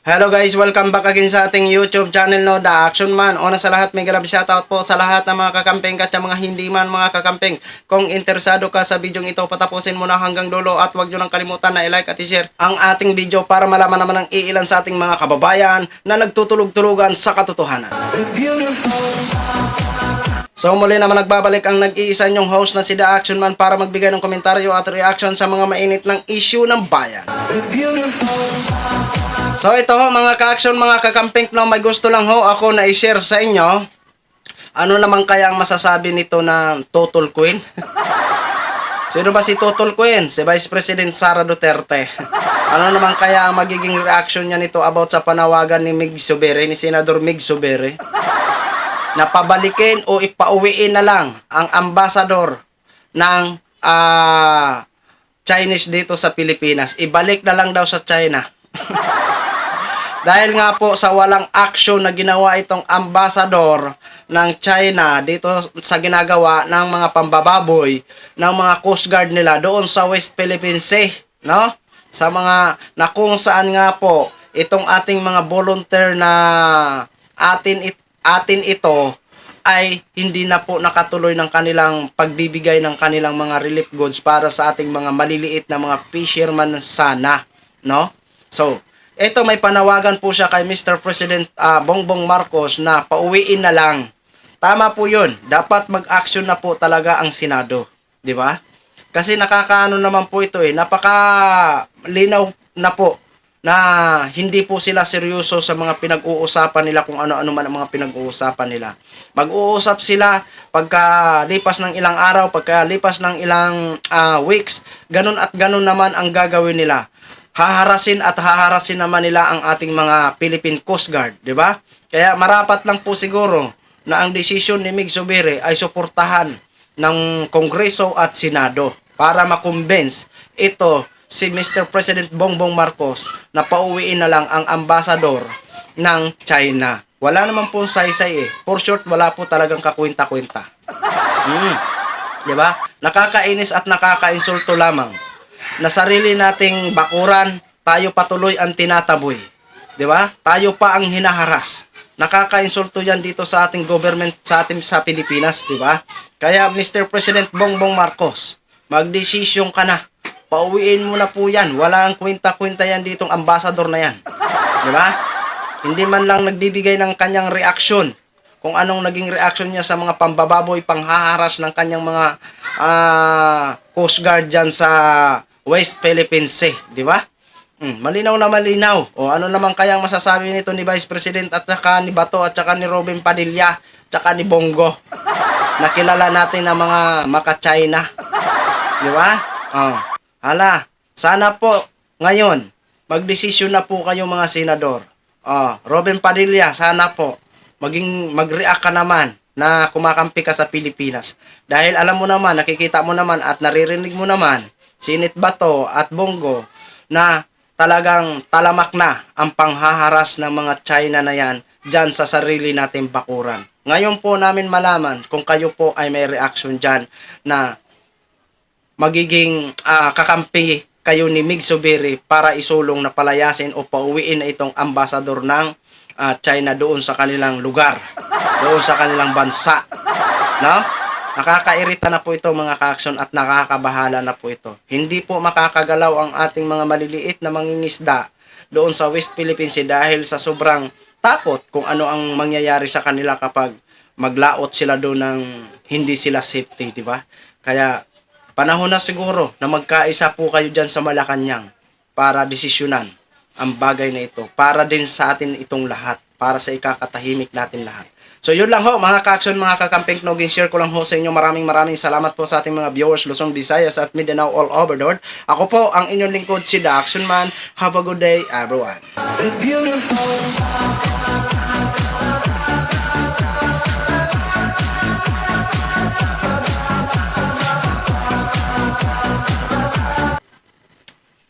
Hello guys, welcome back again sa ating YouTube channel no, The Action Man. Una sa lahat, may grab shoutout po sa lahat ng mga kakamping at sa mga hindi man mga kakamping. Kung interesado ka sa video ito, patapusin mo na hanggang dulo at huwag nyo nang kalimutan na i-like at i-share ang ating video para malaman naman ng iilan sa ating mga kababayan na nagtutulog-tulugan sa katotohanan. So muli naman nagbabalik ang nag-iisa nyong host na si The Action Man para magbigay ng komentaryo at reaction sa mga mainit ng issue ng bayan. So ito ho mga ka-action, mga kakamping, no, may gusto lang ho ako na i-share sa inyo. Ano naman kaya ang masasabi nito na Total Queen? Sino ba si Total Queen? Si Vice President Sara Duterte. Ano naman kaya ang magiging reaction niya nito about sa panawagan ni Mig Zubiri, ni Senador Mig Zubiri? Na pabalikin o ipauwiin na lang ang ambasador ng Chinese dito sa Pilipinas. Ibalik na lang daw sa China. Dahil nga po sa walang action na ginawa itong ambassador ng China dito sa ginagawa ng mga pambababoy ng mga Coast Guard nila doon sa West Philippine Sea, no? Sa mga na kung saan nga po itong ating mga volunteer na atin ito ay hindi na po nakatuloy ng kanilang pagbibigay ng kanilang mga relief goods para sa ating mga maliliit na mga fisherman sana, no? So, ito may panawagan po siya kay Mr. President Bongbong Marcos na pauwiin na lang. Tama po 'yun. Dapat mag-action na po talaga ang Senado, 'di ba? Kasi nakakaano naman po ito napaka-linaw na po na hindi po sila seryoso sa mga pinag-uusapan nila, kung ano-ano man ang mga pinag-uusapan nila. Mag-uusap sila pagkalipas ng ilang araw, pagkalipas ng ilang weeks, ganun at ganun naman ang gagawin nila. Haharasin naman nila ang ating mga Philippine Coast Guard, di ba? Kaya marapat lang po siguro na ang desisyon ni Mig Zubiri ay suportahan ng Kongreso at Senado para makonvince ito si Mr. President Bongbong Marcos na pauwiin na lang ang ambasador ng China. Wala naman po saysay For short, wala po talagang kakwenta-kwenta. Di ba? Nakakainis at nakakainsulto lamang na sarili nating bakuran, tayo patuloy ang tinataboy. 'Di ba? Tayo pa ang hinaharas. Nakakainsulto 'yan dito sa ating government, sa Pilipinas, 'di ba? Kaya Mr. President Bongbong Marcos, magdesisyon ka na. Pauwiin mo na po 'yan. Wala ang kwenta-kwenta 'yan ditong ambassador na 'yan. 'Di ba? Hindi man lang nagbibigay ng kanyang reaksyon. Kung anong naging reaction niya sa mga pambababoy, panghaharas ng kanyang mga Coast Guard dyan sa West Philippine Sea, di ba? Malinaw na malinaw. O ano naman kaya ang masasabi nito ni Vice President at saka ni Bato at saka ni Robin Padilla at saka ni Bongo? Nakilala natin na mga maka-China. Di ba? Hala, sana po ngayon magdesisyon na po kayo mga senador. Robin Padilla, sana po mag-react ka naman na kumakampi ka sa Pilipinas. Dahil alam mo naman, nakikita mo naman at naririnig mo naman Sinit Bato at Bongo na talagang talamak na ang panghaharas ng mga China na yan dyan sa sarili nating bakuran. Ngayon po namin malaman kung kayo po ay may reaction dyan na magiging kakampi kayo ni Mig Zubiri para isulong na palayasin o pauwiin na itong ambasador ng China doon sa kanilang lugar, doon sa kanilang bansa. No? Nakakairita na po ito mga ka-action at nakakabahala na po ito. Hindi po makakagalaw ang ating mga maliliit na mangingisda doon sa West Philippine Sea dahil sa sobrang takot kung ano ang mangyayari sa kanila kapag maglaot sila doon ng hindi sila safety, di ba? Kaya panahon na siguro na magkaisa po kayo dyan sa Malacanang para desisyonan ang bagay na ito. Para din sa atin itong lahat. Para sa ikakatahimik natin lahat. So yun lang ho mga ka-action, mga kakamping, nogin share ko lang ho sa inyo. Maraming salamat po sa ating mga viewers Luzon, Visayas at Mindanao all over the world. Ako po ang inyong lingkod si The Action Man. Have a good day everyone.